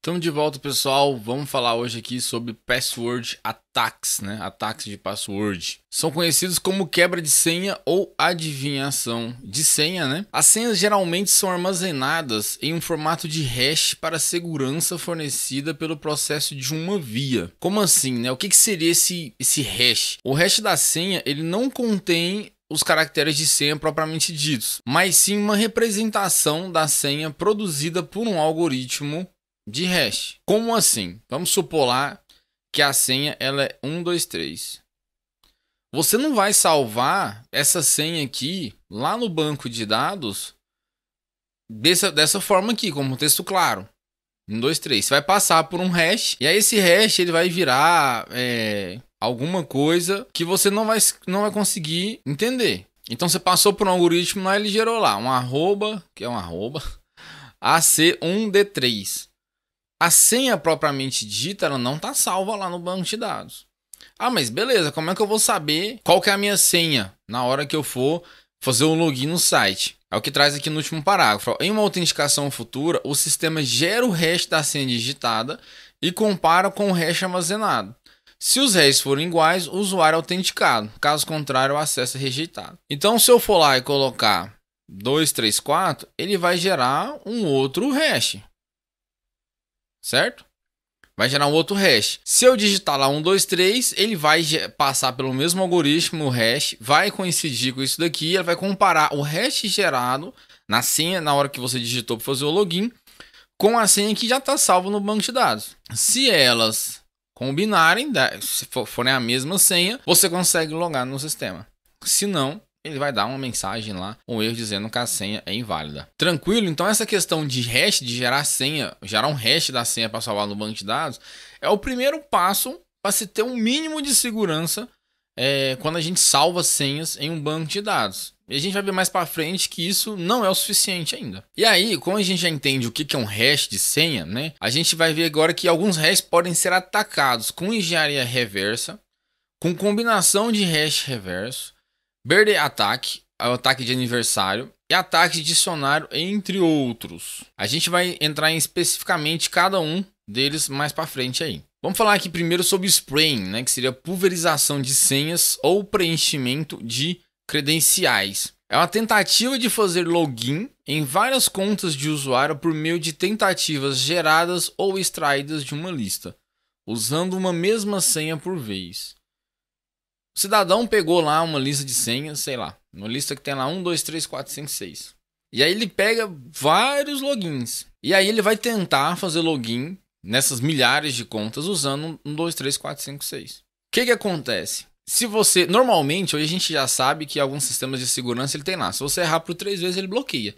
Estamos de volta, pessoal. Vamos falar hoje aqui sobre password attacks, né? Ataques de password. São conhecidos como quebra de senha ou adivinhação de senha, né? As senhas geralmente são armazenadas em um formato de hash para segurança fornecida pelo processo de uma via. Como assim, né? O que seria esse hash? O hash da senha, ele não contém os caracteres de senha propriamente ditos, mas sim uma representação da senha produzida por um algoritmo de hash. Como assim? Vamos supor lá que a senha ela é 123. Você não vai salvar essa senha aqui lá no banco de dados dessa forma aqui, como texto claro. 123. Você vai passar por um hash e aí esse hash ele vai virar alguma coisa que você não vai conseguir entender. Então você passou por um algoritmo lá, ele gerou lá um arroba, que é um arroba, AC1D3. A senha propriamente dita, ela não está salva lá no banco de dados. Ah, mas beleza, como é que eu vou saber qual que é a minha senha na hora que eu for fazer o login no site? É o que traz aqui no último parágrafo. Em uma autenticação futura, o sistema gera o hash da senha digitada e compara com o hash armazenado. Se os hashes forem iguais, o usuário é autenticado. Caso contrário, o acesso é rejeitado. Então, se eu for lá e colocar 234, ele vai gerar um outro hash. Certo? Vai gerar um outro hash. Se eu digitar lá 123, ele vai passar pelo mesmo algoritmo, o hash, vai coincidir com isso daqui, ele vai comparar o hash gerado na senha, na hora que você digitou para fazer o login, com a senha que já está salva no banco de dados. Se elas combinarem, se forem a mesma senha, você consegue logar no sistema. Se não, ele vai dar uma mensagem lá, um erro dizendo que a senha é inválida. Tranquilo? Então essa questão de hash, de gerar senha, gerar um hash da senha para salvar no banco de dados, é o primeiro passo para se ter um mínimo de segurança quando a gente salva senhas em um banco de dados. E a gente vai ver mais para frente que isso não é o suficiente ainda. E aí, como a gente já entende o que é um hash de senha, né? A gente vai ver agora que alguns hashes podem ser atacados com engenharia reversa, com combinação de hash reverso, birthday attack, ataque de aniversário e ataque de dicionário, entre outros. A gente vai entrar em especificamente cada um deles mais para frente aí. Vamos falar aqui primeiro sobre spraying, né, que seria pulverização de senhas ou preenchimento de credenciais. É uma tentativa de fazer login em várias contas de usuário por meio de tentativas geradas ou extraídas de uma lista, usando uma mesma senha por vez. O cidadão pegou lá uma lista de senhas, sei lá, uma lista que tem lá 1, 2, 3, 4, 5, 6. E aí ele pega vários logins. E aí ele vai tentar fazer login nessas milhares de contas usando 1, 2, 3, 4, 5, 6. O que acontece? Se você, normalmente, hoje a gente já sabe que alguns sistemas de segurança ele tem lá. Se você errar por 3 vezes, ele bloqueia.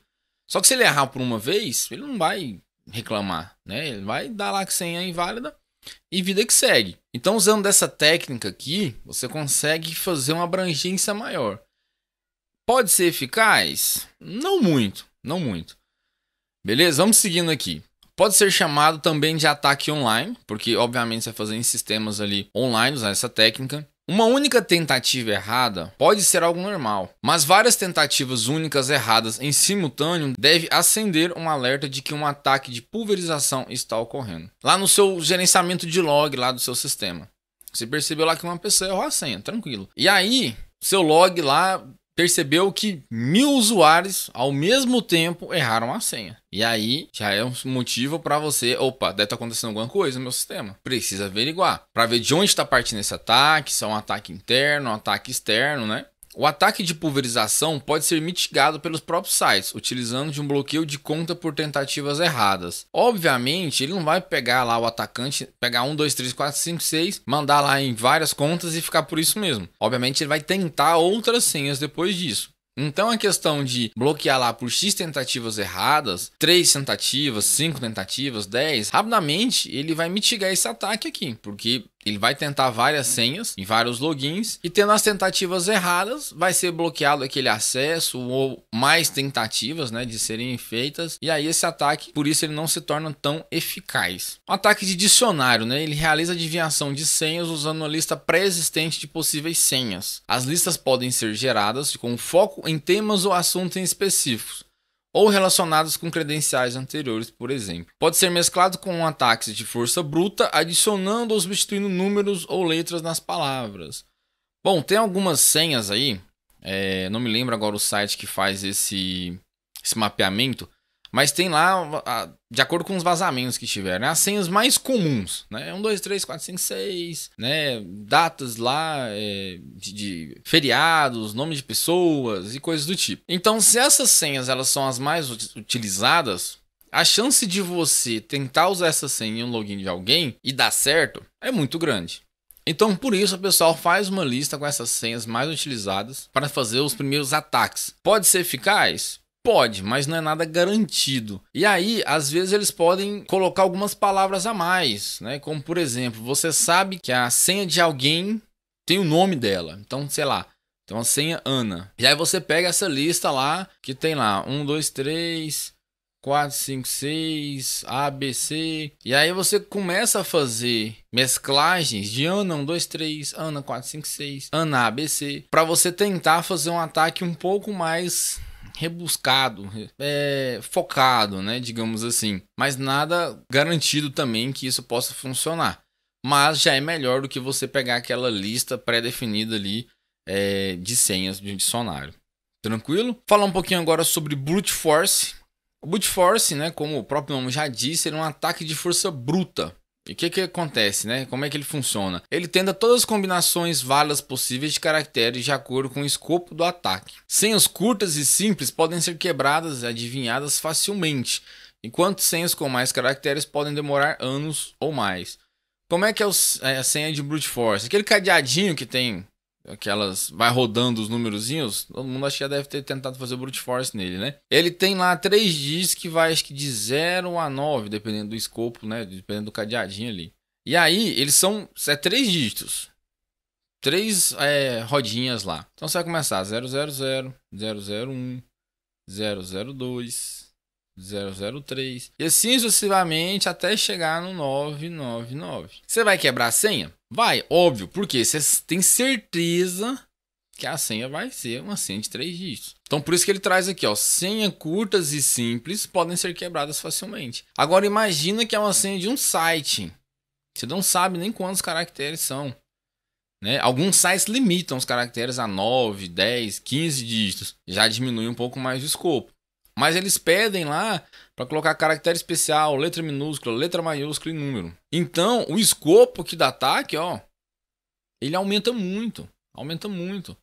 Só que se ele errar por uma vez, ele não vai reclamar, né? Ele vai dar lá que senha é inválida e vida que segue. Então, usando dessa técnica aqui, você consegue fazer uma abrangência maior. Pode ser eficaz? Não muito, não muito. Beleza? Vamos seguindo aqui. Pode ser chamado também de ataque online, porque obviamente você vai fazer em sistemas ali online, usar essa técnica. Uma única tentativa errada pode ser algo normal, mas várias tentativas únicas erradas em simultâneo deve acender um alerta de que um ataque de pulverização está ocorrendo. Lá no seu gerenciamento de log lá do seu sistema, você percebeu lá que uma pessoa errou a senha, tranquilo. E aí, seu log lá percebeu que 1000 usuários ao mesmo tempo erraram a senha. E aí já é um motivo para você, opa, deve estar acontecendo alguma coisa no meu sistema. Precisa averiguar para ver de onde está partindo esse ataque, se é um ataque interno, um ataque externo, né? O ataque de pulverização pode ser mitigado pelos próprios sites, utilizando de um bloqueio de conta por tentativas erradas. Obviamente, ele não vai pegar lá o atacante, pegar 1, 2, 3, 4, 5, 6, mandar lá em várias contas e ficar por isso mesmo. Obviamente, ele vai tentar outras senhas depois disso. Então, a questão de bloquear lá por X tentativas erradas, 3 tentativas, 5 tentativas, 10, rapidamente ele vai mitigar esse ataque aqui, porque ele vai tentar várias senhas em vários logins e tendo as tentativas erradas, vai ser bloqueado aquele acesso ou mais tentativas, né, de serem feitas. E aí esse ataque, por isso ele não se torna tão eficaz. O ataque de dicionário, né, ele realiza adivinhação de senhas usando uma lista pré-existente de possíveis senhas. As listas podem ser geradas com foco em temas ou assuntos em específicos, ou relacionadas com credenciais anteriores, por exemplo. Pode ser mesclado com ataques de força bruta, adicionando ou substituindo números ou letras nas palavras. Bom, tem algumas senhas aí, não me lembro agora o site que faz esse mapeamento, mas tem lá, de acordo com os vazamentos que tiveram, né, as senhas mais comuns, né? 1, 2, 3, 4, 5, 6, né? Datas lá de feriados, nome de pessoas e coisas do tipo. Então, se essas senhas elas são as mais utilizadas, a chance de você tentar usar essa senha em um login de alguém e dar certo é muito grande. Então, por isso, o pessoal faz uma lista com essas senhas mais utilizadas para fazer os primeiros ataques. Pode ser eficaz? Pode, mas não é nada garantido. E aí, às vezes, eles podem colocar algumas palavras a mais, né? Como, por exemplo, você sabe que a senha de alguém tem o nome dela. Então, sei lá, tem uma senha Ana. E aí você pega essa lista lá, que tem lá 1, 2, 3, 4, 5, 6, A, B, C. E aí você começa a fazer mesclagens de Ana 1, 2, 3, Ana 4, 5, 6, Ana A, B, C. Para você tentar fazer um ataque um pouco mais rebuscado, focado, né, digamos assim, mas nada garantido também que isso possa funcionar, mas já é melhor do que você pegar aquela lista pré-definida ali de senhas de um dicionário. Tranquilo? Falar um pouquinho agora sobre Brute Force. O Brute Force, né, como o próprio nome já disse, ele é um ataque de força bruta. E o que acontece, né? Como é que ele funciona? Ele tenta todas as combinações válidas possíveis de caracteres de acordo com o escopo do ataque. Senhas curtas e simples podem ser quebradas e adivinhadas facilmente, enquanto senhas com mais caracteres podem demorar anos ou mais. Como é que é a senha de Brute Force? Aquele cadeadinho que tem aquelas, vai rodando os numerozinhos, todo mundo acho que já deve ter tentado fazer o Brute Force nele, né? Ele tem lá 3 dígitos que vai, acho que de 0 a 9, dependendo do escopo, né? Dependendo do cadeadinho ali. E aí, eles são 3 dígitos. 3 rodinhas lá. Então você vai começar 000, 001, 002, 003 e assim sucessivamente até chegar no 999. Você vai quebrar a senha? Vai, óbvio, porque você tem certeza que a senha vai ser uma senha de 3 dígitos. Então por isso que ele traz aqui, ó, senha curtas e simples podem ser quebradas facilmente. Agora imagina que é uma senha de um site. Você não sabe nem quantos caracteres são, né? Alguns sites limitam os caracteres a 9, 10, 15 dígitos. Já diminui um pouco mais o escopo. Mas eles pedem lá para colocar caractere especial, letra minúscula, letra maiúscula e número. Então, o escopo aqui do ataque, ó, ele aumenta muito. Aumenta muito.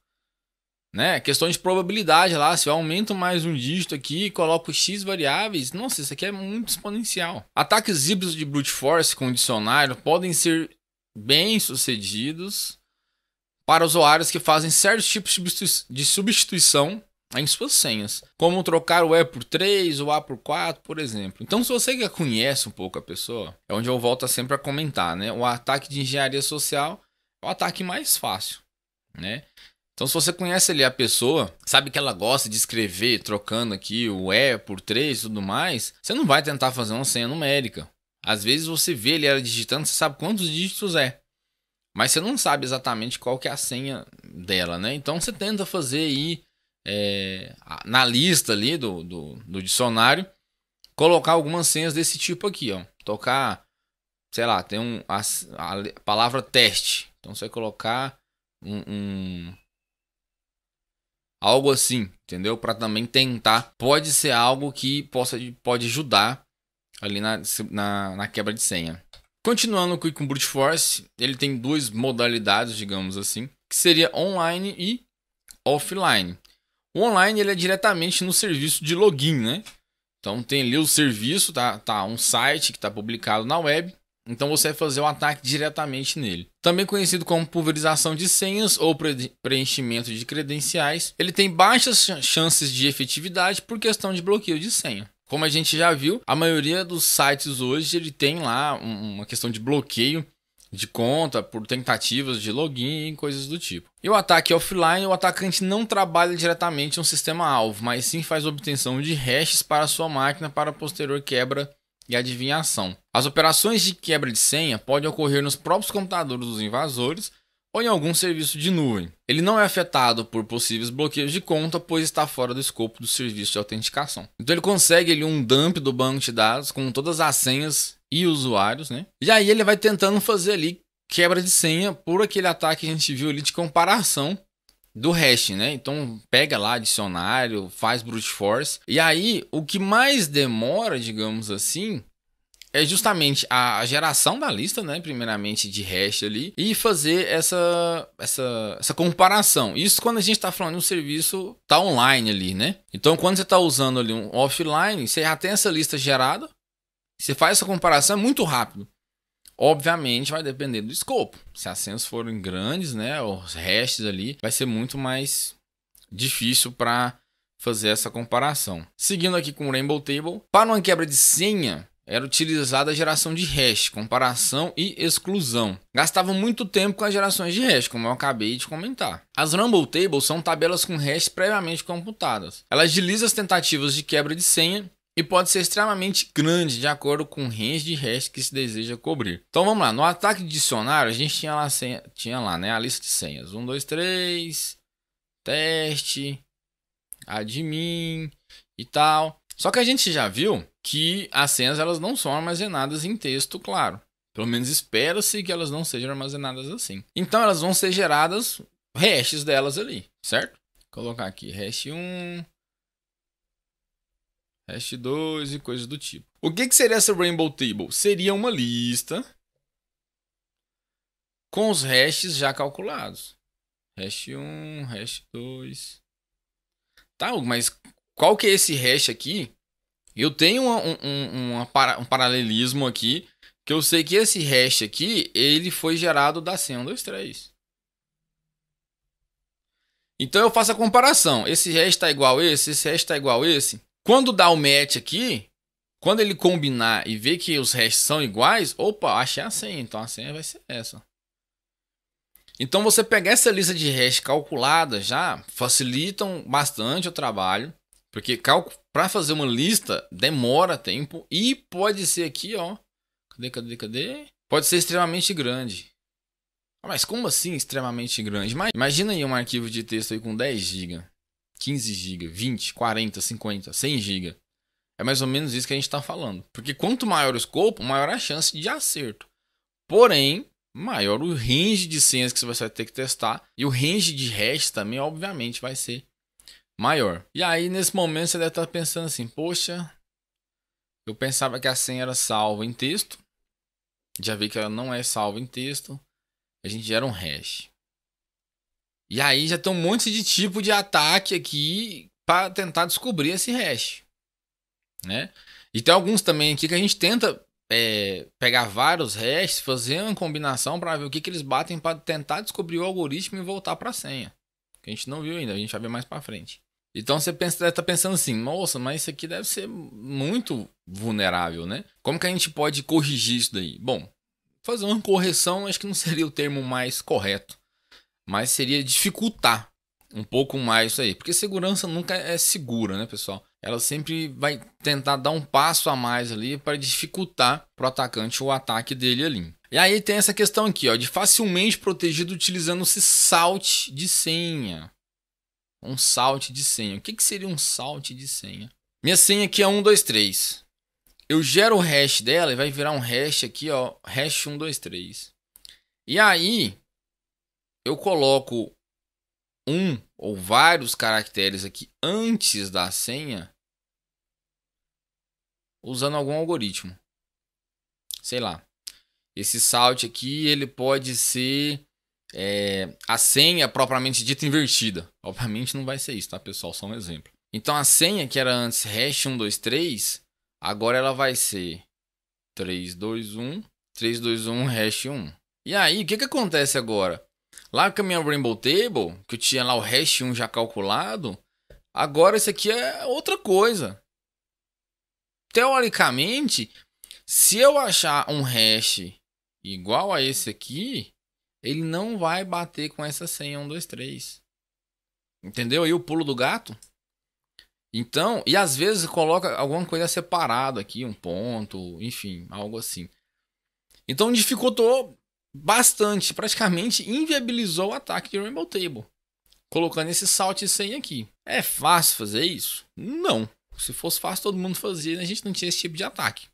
Né? Questão de probabilidade lá, se eu aumento mais um dígito aqui e coloco X variáveis, nossa, isso aqui é muito exponencial. Ataques híbridos de Brute Force com dicionário podem ser bem sucedidos para usuários que fazem certos tipos de substituição em suas senhas, como trocar o E por 3, o A por 4, por exemplo. Então, se você já conhece um pouco a pessoa, é onde eu volto sempre a comentar, né? O ataque de engenharia social é o ataque mais fácil, né? Então, se você conhece ali a pessoa, sabe que ela gosta de escrever, trocando aqui o E por 3 e tudo mais, você não vai tentar fazer uma senha numérica. Às vezes você vê ele ela digitando, você sabe quantos dígitos é, mas você não sabe exatamente qual que é a senha dela, né? Então, você tenta fazer aí na lista ali do dicionário, colocar algumas senhas desse tipo aqui, ó. Tocar, sei lá, tem a palavra teste. Então você vai colocar algo assim, entendeu? Para também tentar. Pode ser algo que pode ajudar ali na quebra de senha. Continuando com o Brute Force, ele tem 2 modalidades, digamos assim, que seria online e offline. O online ele é diretamente no serviço de login, né? Então tem ali o serviço, tá um site que está publicado na web. Então você vai fazer o ataque diretamente nele. Também conhecido como pulverização de senhas ou preenchimento de credenciais. Ele tem baixas chances de efetividade por questão de bloqueio de senha. Como a gente já viu, a maioria dos sites hoje ele tem lá uma questão de bloqueio de conta por tentativas de login e coisas do tipo. E o ataque offline, o atacante não trabalha diretamente no sistema-alvo, mas sim faz obtenção de hashes para sua máquina para posterior quebra e adivinhação. As operações de quebra de senha podem ocorrer nos próprios computadores dos invasores ou em algum serviço de nuvem. Ele não é afetado por possíveis bloqueios de conta, pois está fora do escopo do serviço de autenticação. Então ele consegue ali um dump do banco de dados com todas as senhas e usuários, né? E aí ele vai tentando fazer ali quebra de senha por aquele ataque que a gente viu ali de comparação do hash, né? Então pega lá dicionário, faz brute force. E aí o que mais demora, digamos assim, é justamente a geração da lista, né? Primeiramente de hash ali, e fazer essa comparação. Isso quando a gente está falando de um serviço tá online ali, né? Então quando você está usando ali um offline, você já tem essa lista gerada, você faz essa comparação, é muito rápido. Obviamente vai depender do escopo. Se as senhas forem grandes, né? Os hashes ali, vai ser muito mais difícil para fazer essa comparação. Seguindo aqui com o Rainbow Table, para uma quebra de senha, era utilizada a geração de hash, comparação e exclusão. Gastava muito tempo com as gerações de hash, como eu acabei de comentar. As Rainbow Tables são tabelas com hash previamente computadas. Elas agilizam as tentativas de quebra de senha e pode ser extremamente grande de acordo com o range de hash que se deseja cobrir. Então vamos lá, no ataque de dicionário a gente tinha lá, né, a lista de senhas. 1, 2, 3, teste, admin e tal. Só que a gente já viu que as senhas elas não são armazenadas em texto, claro. Pelo menos espera-se que elas não sejam armazenadas assim. Então elas vão ser geradas hashes delas ali, certo? Vou colocar aqui hash 1, hash 2 e coisas do tipo. O que seria essa Rainbow Table? Seria uma lista com os hashes já calculados. Hash 1, hash 2. Tá, mas qual que é esse hash aqui? Eu tenho um paralelismo aqui, que eu sei que esse hash aqui, ele foi gerado da senha 1, 2, 3. Então eu faço a comparação. Esse hash está igual a esse hash está igual a esse. Quando dá o match aqui, quando ele combinar e ver que os hashes são iguais, opa, achei a senha, então a senha vai ser essa. Então você pegar essa lista de hash calculada já facilitam bastante o trabalho, porque para fazer uma lista demora tempo e pode ser aqui, ó. Cadê? Pode ser extremamente grande. Mas como assim extremamente grande? Imagina aí um arquivo de texto aí com 10 GB, 15 GB, 20, 40, 50, 100 GB. É mais ou menos isso que a gente está falando. Porque quanto maior o escopo, maior a chance de acerto. Porém, maior o range de senhas que você vai ter que testar. E o range de hash também, obviamente, vai ser maior. E aí, nesse momento, você deve estar pensando assim, poxa, eu pensava que a senha era salva em texto. Já vi que ela não é salva em texto. A gente gera um hash. E aí já tem um monte de tipo de ataque aqui para tentar descobrir esse hash, né? E tem alguns também aqui que a gente tenta pegar vários hashes, fazer uma combinação para ver o que eles batem para tentar descobrir o algoritmo e voltar para a senha. Que a gente não viu ainda, a gente vai ver mais para frente. Então você deve estar pensando assim, nossa, mas isso aqui deve ser muito vulnerável, né? Como que a gente pode corrigir isso daí? Bom, fazer uma correção acho que não seria o termo mais correto, mas seria dificultar um pouco mais isso aí, porque segurança nunca é segura, né, pessoal? Ela sempre vai tentar dar um passo a mais ali para dificultar para o atacante o ataque dele ali. E aí tem essa questão aqui, ó, de facilmente protegido utilizando-se salt de senha. Um salt de senha. O que seria um salt de senha? Minha senha aqui é 1, 2, 3. Eu gero o hash dela e vai virar um hash aqui, ó, hash 1, 2, 3. E aí eu coloco um ou vários caracteres aqui antes da senha usando algum algoritmo. Sei lá. Esse salt aqui, ele pode ser a senha propriamente dita invertida. Obviamente não vai ser isso, tá, pessoal? Só um exemplo. Então a senha que era antes hash 1, 2, 3, agora ela vai ser 3, 2, 1, 3, 2, 1, hash 1. E aí, o que acontece agora? Lá com a minha Rainbow Table, que eu tinha lá o hash 1 já calculado, agora esse aqui é outra coisa. Teoricamente, se eu achar um hash igual a esse aqui, ele não vai bater com essa senha 1, 2, 3. Entendeu aí o pulo do gato? Então, e às vezes coloca alguma coisa separada aqui, um ponto, enfim, algo assim. Então dificultou bastante, praticamente inviabilizou o ataque de Rainbow Table, colocando esse salt e senha aqui. É fácil fazer isso? Não. Se fosse fácil, todo mundo fazia, a gente não tinha esse tipo de ataque,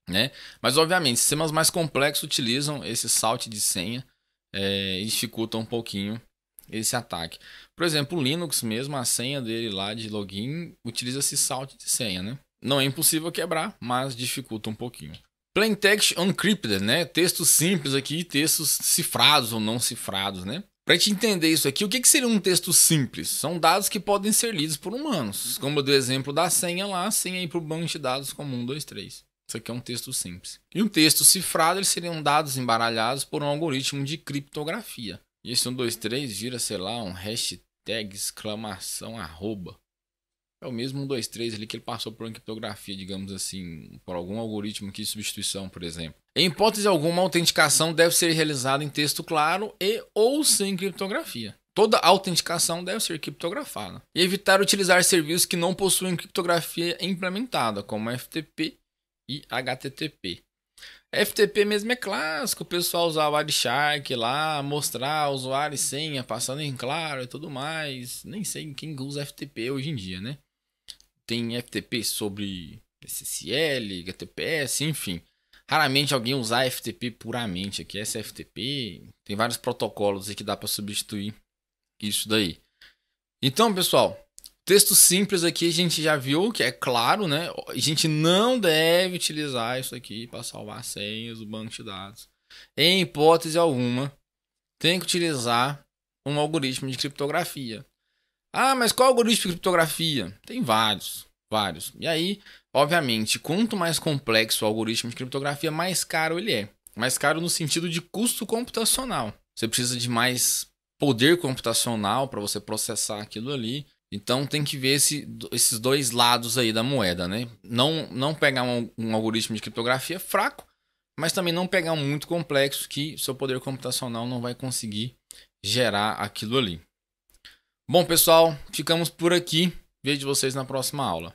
né? Mas, obviamente, sistemas mais complexos utilizam esse salt de senha e dificultam um pouquinho esse ataque. Por exemplo, o Linux mesmo, a senha dele lá de login utiliza esse salt de senha, né? Não é impossível quebrar, mas dificulta um pouquinho. Plain Text Uncrypted, né? Textos simples aqui, textos cifrados ou não cifrados, né? Para a gente entender isso aqui, o que seria um texto simples? São dados que podem ser lidos por humanos. Como eu dei o exemplo da senha lá, a senha aí para o banco de dados como 1, 2, 3. Isso aqui é um texto simples. E um texto cifrado, eles seriam dados embaralhados por um algoritmo de criptografia. E esse 1, 2, 3 gira, sei lá, um hashtag, exclamação, arroba. É o mesmo 1, 2, 3 ali que ele passou por uma criptografia, digamos assim, por algum algoritmo aqui de substituição, por exemplo. Em hipótese alguma, a autenticação deve ser realizada em texto claro e ou sem criptografia. Toda autenticação deve ser criptografada. E evitar utilizar serviços que não possuem criptografia implementada, como FTP e HTTP. FTP mesmo é clássico, o pessoal usava o Wireshark lá, mostrar usuário e senha, passando em claro e tudo mais. Nem sei quem usa FTP hoje em dia, né? Tem FTP sobre SSL, HTTPS, enfim. Raramente alguém usar FTP puramente aqui, SFTP. Tem vários protocolos aí que dá para substituir isso daí. Então, pessoal, texto simples aqui a gente já viu que é claro, né? A gente não deve utilizar isso aqui para salvar senhas do banco de dados. Em hipótese alguma, tem que utilizar um algoritmo de criptografia. Ah, mas qual algoritmo de criptografia? Tem vários. E aí, obviamente, quanto mais complexo o algoritmo de criptografia, mais caro ele é. Mais caro no sentido de custo computacional. Você precisa de mais poder computacional para você processar aquilo ali. Então tem que ver esses dois lados aí da moeda, né? Não pegar um algoritmo de criptografia fraco, mas também não pegar um muito complexo que seu poder computacional não vai conseguir gerar aquilo ali. Bom, pessoal, ficamos por aqui. Vejo vocês na próxima aula.